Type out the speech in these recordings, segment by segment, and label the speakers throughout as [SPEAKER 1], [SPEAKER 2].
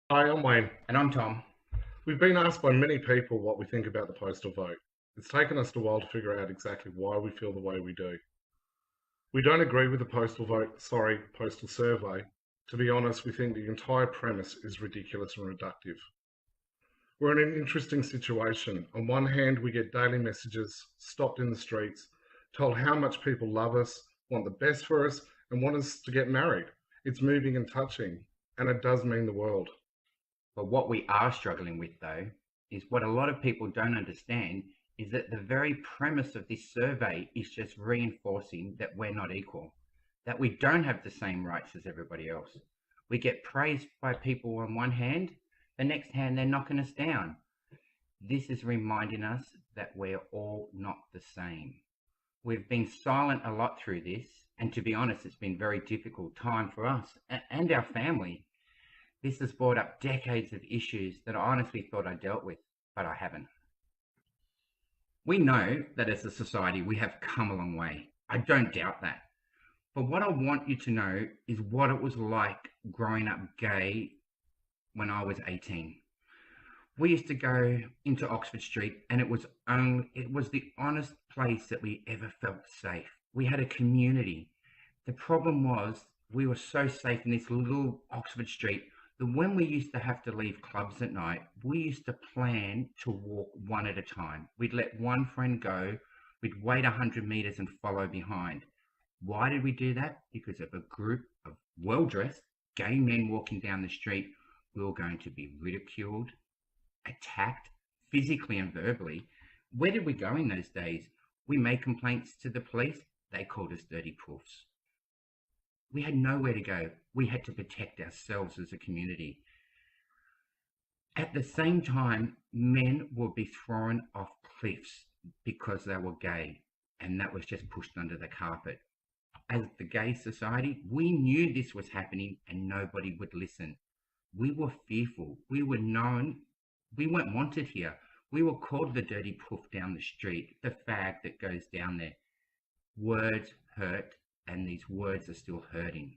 [SPEAKER 1] Hi, I'm Wayne.
[SPEAKER 2] And I'm Tom.
[SPEAKER 1] We've been asked by many people what we think about the postal vote. It's taken us a while to figure out exactly why we feel the way we do. We don't agree with the postal survey. To be honest, we think the entire premise is ridiculous and reductive. We're in an interesting situation. On one hand, we get daily messages, stopped in the streets, told how much people love us, want the best for us, and want us to get married. It's moving and touching, and it does mean the world.
[SPEAKER 2] But what we are struggling with, though, is what a lot of people don't understand is that the very premise of this survey is just reinforcing that we're not equal, that we don't have the same rights as everybody else. We get praised by people on one hand, the next hand, they're knocking us down. This is reminding us that we're all not the same. We've been silent a lot through this, and to be honest, it's been a very difficult time for us and our family. This has brought up decades of issues that I honestly thought I dealt with, but I haven't. We know that as a society we have come a long way. I don't doubt that. But what I want you to know is what it was like growing up gay when I was 18. We used to go into Oxford Street and it was the honest place that we ever felt safe. We had a community. The problem was we were so safe in this little Oxford Street that when we used to have to leave clubs at night, we used to plan to walk one at a time. We'd let one friend go, we'd wait 100 meters and follow behind. Why did we do that? Because of a group of well dressed gay men walking down the street, we were going to be ridiculed, attacked physically and verbally. Where did we go in those days? We made complaints to the police, they called us dirty proofs. We had nowhere to go. We had to protect ourselves as a community. At the same time, men would be thrown off cliffs because they were gay, and that was just pushed under the carpet. As the gay society, we knew this was happening and nobody would listen. We were fearful. We were known, we weren't wanted here. We were called the dirty poof down the street, the fag that goes down there. Words hurt, and these words are still hurting.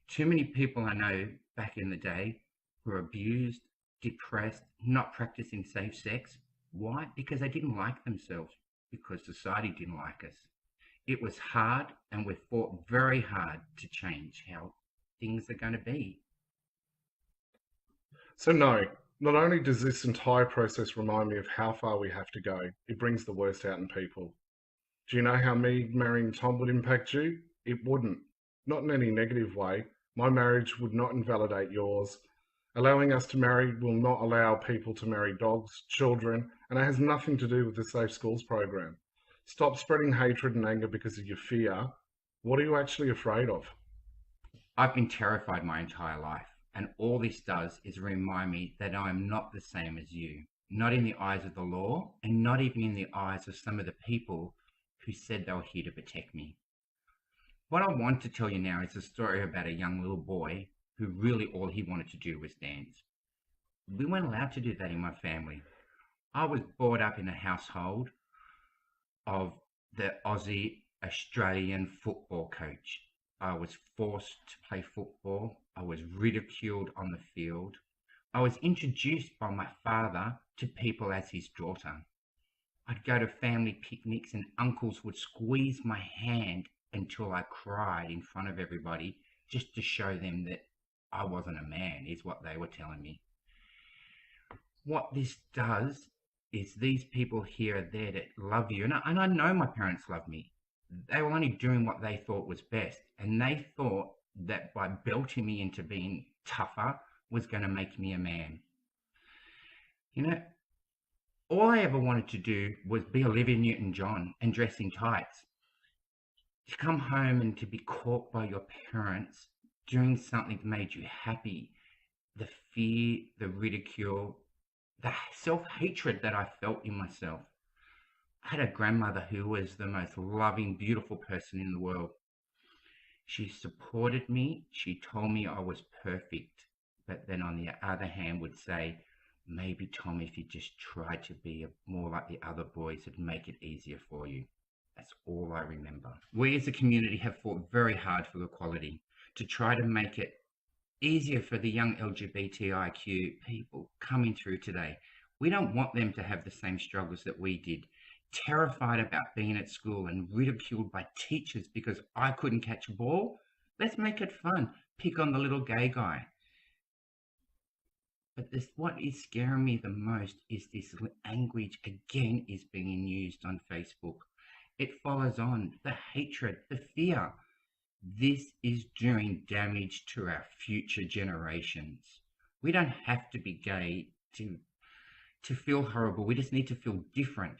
[SPEAKER 2] Too many people I know back in the day were abused, depressed, not practicing safe sex. Why? Because they didn't like themselves, because society didn't like us. It was hard, and we fought very hard to change how things are going to be.
[SPEAKER 1] So, no, not only does this entire process remind me of how far we have to go, it brings the worst out in people. Do you know how me marrying Tom would impact you? It wouldn't. Not in any negative way. My marriage would not invalidate yours. Allowing us to marry will not allow people to marry dogs, children, and it has nothing to do with the Safe Schools program. Stop spreading hatred and anger because of your fear. What are you actually afraid of?
[SPEAKER 2] I've been terrified my entire life, and all this does is remind me that I am not the same as you, not in the eyes of the law, and not even in the eyes of some of the people who said they were here to protect me. What I want to tell you now is a story about a young little boy who really all he wanted to do was dance. We weren't allowed to do that in my family. I was brought up in a household of the Aussie Australian football coach. I was forced to play football. I was ridiculed on the field. I was introduced by my father to people as his daughter. I'd go to family picnics and uncles would squeeze my hand until I cried in front of everybody just to show them that I wasn't a man, is what they were telling me. What this does is these people here are there that love you. And I know my parents love me. They were only doing what they thought was best. And they thought that by belting me into being tougher was going to make me a man. You know, all I ever wanted to do was be Olivia Newton John and dress in tights. To come home and to be caught by your parents doing something that made you happy, the fear, the ridicule, the self-hatred that I felt in myself. I had a grandmother who was the most loving, beautiful person in the world. She supported me. She told me I was perfect. But then on the other hand would say, maybe Tom, if you just tried to be more like the other boys, it'd make it easier for you. That's all I remember. We as a community have fought very hard for equality to try to make it easier for the young LGBTIQ people coming through today. We don't want them to have the same struggles that we did. Terrified about being at school and ridiculed by teachers because I couldn't catch a ball? Let's make it fun. Pick on the little gay guy. But what is scaring me the most is this language again is being used on Facebook. It follows on the hatred, the fear. This is doing damage to our future generations. We don't have to be gay to feel horrible. We just need to feel different.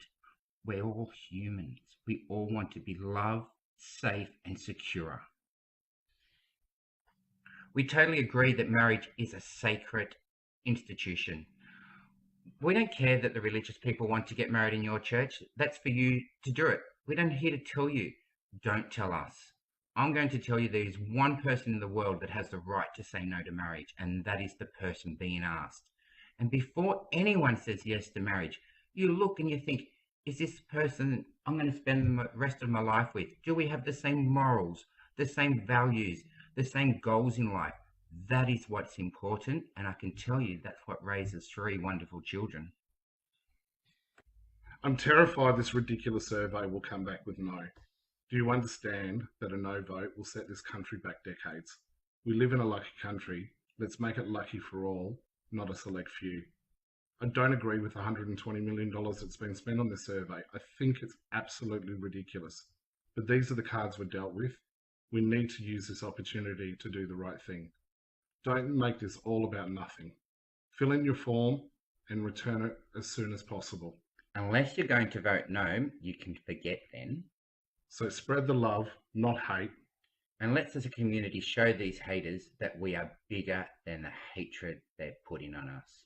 [SPEAKER 2] We're all humans. We all want to be loved, safe, and secure. We totally agree that marriage is a sacred institution. We don't care that the religious people want to get married in your church. That's for you to do it. We don't here to tell you. Don't tell us. I'm going to tell you there is one person in the world that has the right to say no to marriage, and that is the person being asked. And before anyone says yes to marriage, you look and you think, is this person I'm going to spend the rest of my life with? Do we have the same morals, the same values, the same goals in life? That is what's important, and I can tell you that's what raises three wonderful children.
[SPEAKER 1] I'm terrified this ridiculous survey will come back with no. Do you understand that a no vote will set this country back decades? We live in a lucky country. Let's make it lucky for all, not a select few. I don't agree with $120 million that's been spent on this survey. I think it's absolutely ridiculous. But these are the cards we're dealt with. We need to use this opportunity to do the right thing. Don't make this all about nothing. Fill in your form and return it as soon as possible.
[SPEAKER 2] Unless you're going to vote no, you can forget then.
[SPEAKER 1] So spread the love, not hate.
[SPEAKER 2] And let's as a community show these haters that we are bigger than the hatred they're putting on us.